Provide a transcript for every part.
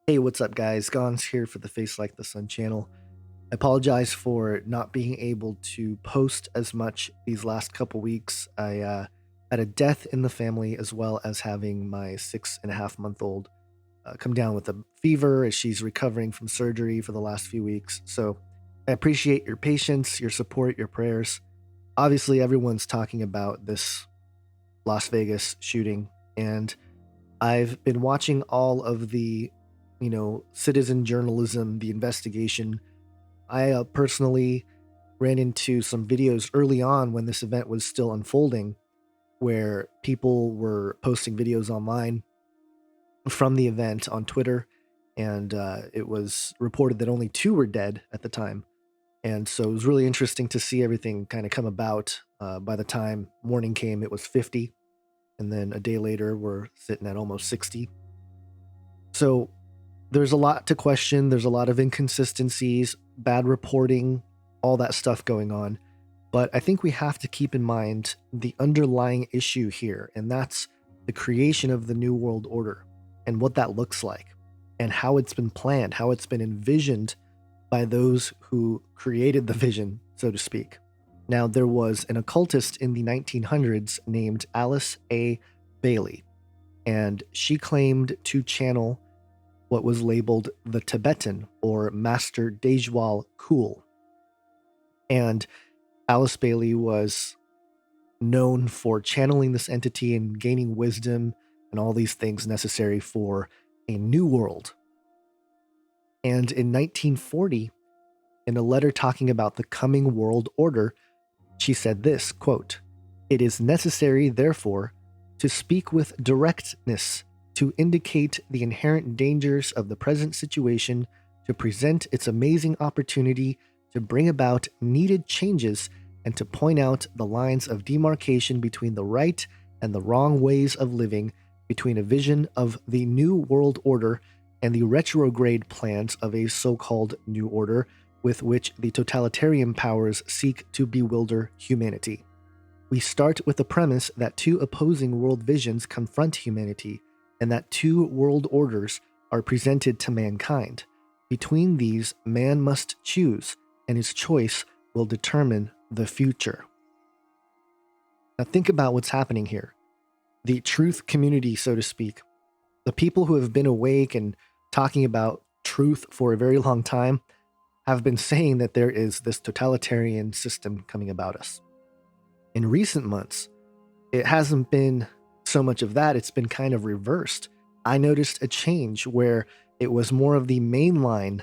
Hey, what's up, guys? Gons here for the Face Like the Sun channel. I apologize for not being able to post as much these last couple weeks. I had a death in the family, as well as having my 6.5-month-old come down with a fever as she's recovering from surgery for the last few weeks. So I appreciate your patience, your support, your prayers. Obviously, everyone's talking about this Las Vegas shooting, and I've been watching all of the, citizen journalism, the investigation. I personally ran into some videos early on when this event was still unfolding where people were posting videos online from the event on Twitter. And it was reported that only 2 were dead at the time. And so it was really interesting to see everything kind of come about. By the time morning came, it was 50. And then a day later, we're sitting at almost 60. So there's a lot to question. There's a lot of inconsistencies, bad reporting, all that stuff going on. But I think we have to keep in mind the underlying issue here, and that's the creation of the New World Order and what that looks like and how it's been planned, how it's been envisioned by those who created the vision, so to speak. Now, there was an occultist in the 1900s named Alice A. Bailey, and she claimed to channel what was labeled the Tibetan or Master Dejwal Kul. And Alice Bailey was known for channeling this entity and gaining wisdom and all these things necessary for a new world. And in 1940, in a letter talking about the coming world order, she said this, quote, "It is necessary, therefore, to speak with directness, to indicate the inherent dangers of the present situation, to present its amazing opportunity to bring about needed changes, and to point out the lines of demarcation between the right and the wrong ways of living, between a vision of the New World Order and the retrograde plans of a so-called New Order with which the totalitarian powers seek to bewilder humanity. We start with the premise that 2 opposing world visions confront humanity, and that 2 world orders are presented to mankind. Between these, man must choose, and his choice will determine the future." Now think about what's happening here. The truth community, so to speak, the people who have been awake and talking about truth for a very long time, have been saying that there is this totalitarian system coming about us. In recent months, it hasn't been so much of that, it's been kind of reversed. I noticed a change where it was more of the mainline,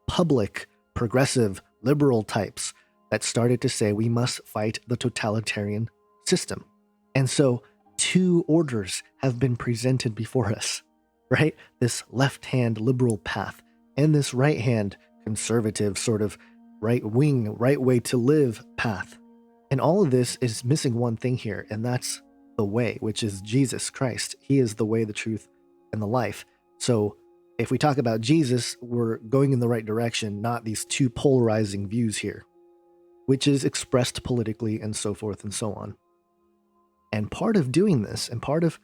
public, progressive, liberal types that started to say we must fight the totalitarian system. And so 2 orders have been presented before us, right? This left-hand liberal path and this right-hand conservative sort of right-wing, right way to live path. And all of this is missing one thing here, and that's the way, which is Jesus Christ. He is the way, the truth, and the life. So if we talk about Jesus, we're going in the right direction, not these 2 polarizing views here, which is expressed politically and so forth and so on. And part of doing this, and part of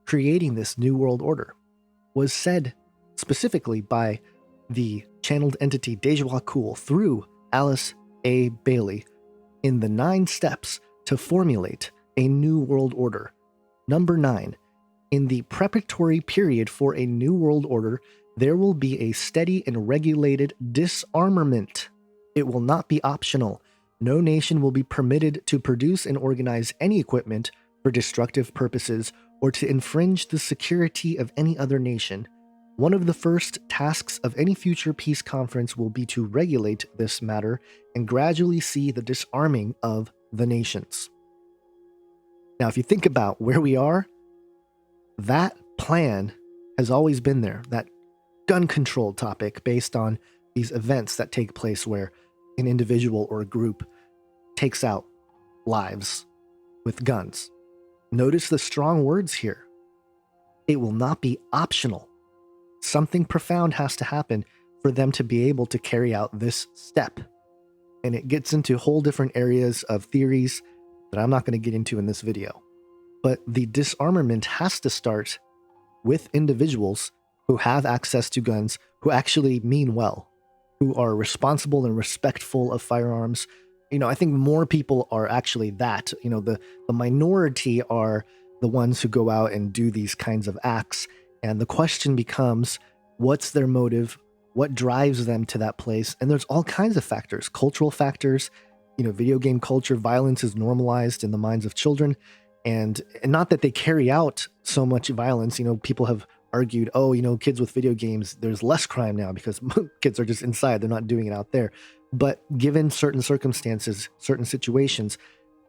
creating this New World Order, was said specifically by the channeled entity Dejwal Kul through Alice A. Bailey in the 9 steps to formulate a new world order. Number 9, in the preparatory period for a new world order, there will be a steady and regulated disarmament. It will not be optional. No nation will be permitted to produce and organize any equipment for destructive purposes or to infringe the security of any other nation. One of the first tasks of any future peace conference will be to regulate this matter and gradually see the disarming of the nations. Now, if you think about where we are, that plan has always been there, that gun control topic based on these events that take place where an individual or a group takes out lives with guns. Notice the strong words here. It will not be optional. Something profound has to happen for them to be able to carry out this step. And it gets into whole different areas of theories that I'm not going to get into in this video. But the disarmament has to start with individuals who have access to guns, who actually mean well, who are responsible and respectful of firearms. I think more people are actually that. The minority are the ones who go out and do these kinds of acts. And the question becomes, what's their motive? What drives them to that place? And there's all kinds of factors, cultural factors. Video game culture, violence is normalized in the minds of children. And not that they carry out so much violence. People have argued, kids with video games, there's less crime now because kids are just inside. They're not doing it out there. But given certain circumstances, certain situations,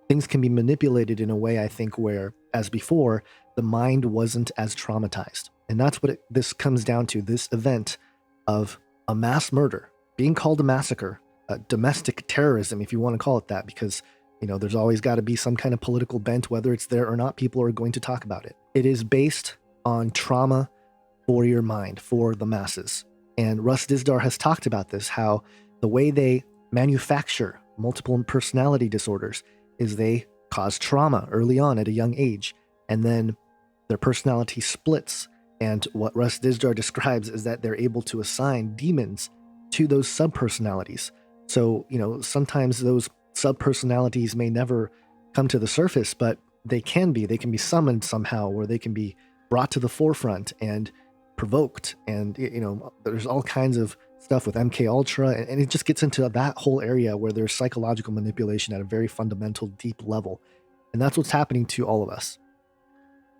things can be manipulated in a way, I think, where, as before, the mind wasn't as traumatized. And that's what this comes down to, this event of a mass murder, being called a massacre, domestic terrorism, if you want to call it that, because, there's always got to be some kind of political bent, whether it's there or not, people are going to talk about it. It is based on trauma for your mind, for the masses. And Russ Dizdar has talked about this, how the way they manufacture multiple personality disorders is they cause trauma early on at a young age, and then their personality splits. And what Russ Dizdar describes is that they're able to assign demons to those subpersonalities. So, sometimes those subpersonalities may never come to the surface, but they can be summoned somehow, or they can be brought to the forefront and provoked. And, there's all kinds of stuff with MK Ultra, and it just gets into that whole area where there's psychological manipulation at a very fundamental, deep level. And that's what's happening to all of us.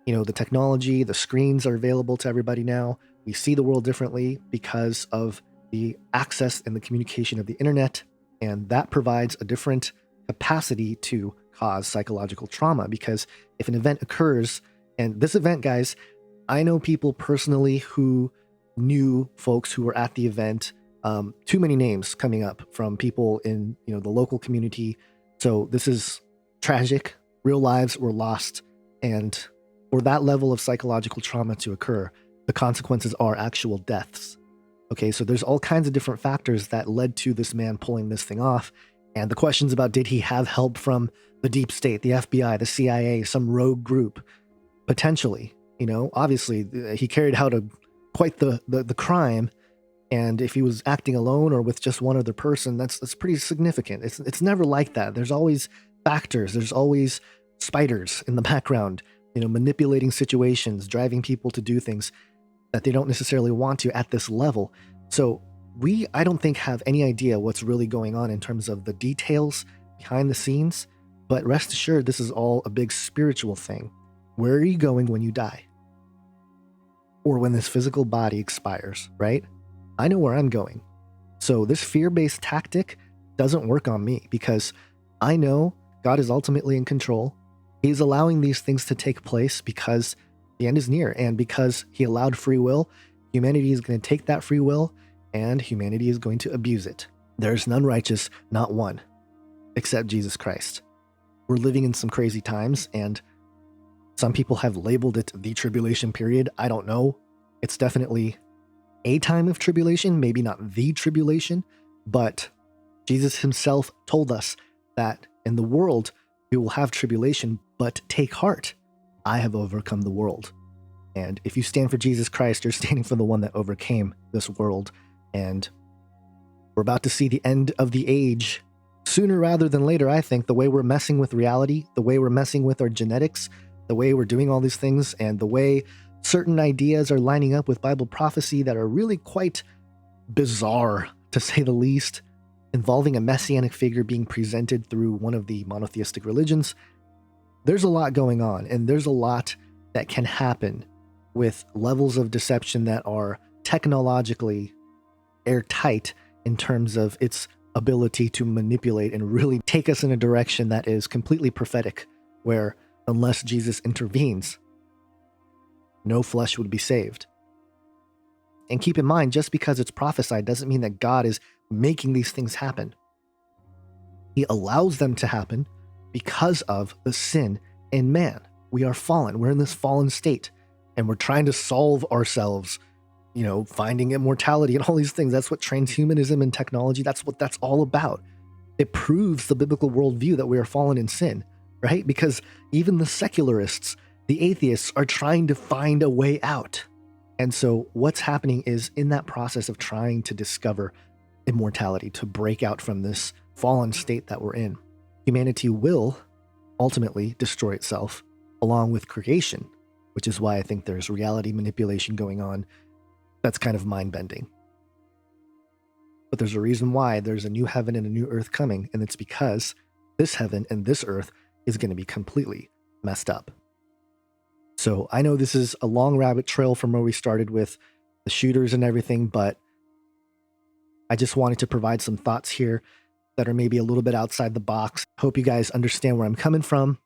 The technology, the screens are available to everybody now. We see the world differently because of the access and the communication of the internet, and that provides a different capacity to cause psychological trauma. Because if an event occurs, and this event, guys, I know people personally who knew folks who were at the event. Too many names coming up from people in the local community. So this is tragic. Real lives were lost, and for that level of psychological trauma to occur, the consequences are actual deaths. Okay, so there's all kinds of different factors that led to this man pulling this thing off. And the questions about, did he have help from the deep state, the FBI, the CIA, some rogue group? Potentially. Obviously he carried out quite the crime. And if he was acting alone or with just one other person, that's pretty significant. It's never like that. There's always factors. There's always spiders in the background, manipulating situations, driving people to do things that they don't necessarily want to at this level. So I don't think, have any idea what's really going on in terms of the details behind the scenes, but rest assured, this is all a big spiritual thing. Where are you going when you die? Or when this physical body expires, right? I know where I'm going. So this fear-based tactic doesn't work on me, because I know God is ultimately in control. He's allowing these things to take place because the end is near, and because he allowed free will, humanity is going to take that free will, and humanity is going to abuse it. There's none righteous, not one, except Jesus Christ. We're living in some crazy times, and some people have labeled it the tribulation period. I don't know. It's definitely a time of tribulation, maybe not the tribulation, but Jesus himself told us that in the world we will have tribulation, but take heart. I have overcome the world. And if you stand for Jesus Christ, you're standing for the one that overcame this world. And we're about to see the end of the age sooner rather than later, I think. The way we're messing with reality, the way we're messing with our genetics, the way we're doing all these things, and the way certain ideas are lining up with Bible prophecy that are really quite bizarre, to say the least, involving a messianic figure being presented through one of the monotheistic religions. There's a lot going on, and there's a lot that can happen with levels of deception that are technologically airtight in terms of its ability to manipulate and really take us in a direction that is completely prophetic, where unless Jesus intervenes, no flesh would be saved. And keep in mind, just because it's prophesied doesn't mean that God is making these things happen. He allows them to happen because of the sin in man. We are fallen. We're in this fallen state, and we're trying to solve ourselves, finding immortality and all these things. That's what transhumanism and technology, that's what that's all about. It proves the biblical worldview that we are fallen in sin, right? Because even the secularists, the atheists, are trying to find a way out. And so what's happening is in that process of trying to discover immortality, to break out from this fallen state that we're in, humanity will ultimately destroy itself along with creation, which is why I think there's reality manipulation going on that's kind of mind-bending. But there's a reason why there's a new heaven and a new earth coming, and it's because this heaven and this earth is going to be completely messed up. So I know this is a long rabbit trail from where we started with the shooters and everything, but I just wanted to provide some thoughts here that are maybe a little bit outside the box. Hope you guys understand where I'm coming from.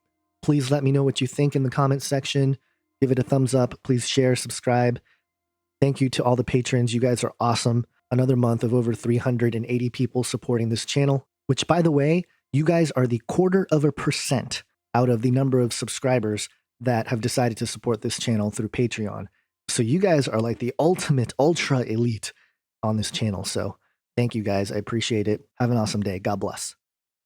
Please let me know what you think in the comments section. Give it a thumbs up. Please share, subscribe. Thank you to all the patrons. You guys are awesome. Another month of over 380 people supporting this channel, which, by the way, you guys are the 0.25% out of the number of subscribers that have decided to support this channel through Patreon. So you guys are like the ultimate ultra elite on this channel. So thank you guys. I appreciate it. Have an awesome day. God bless.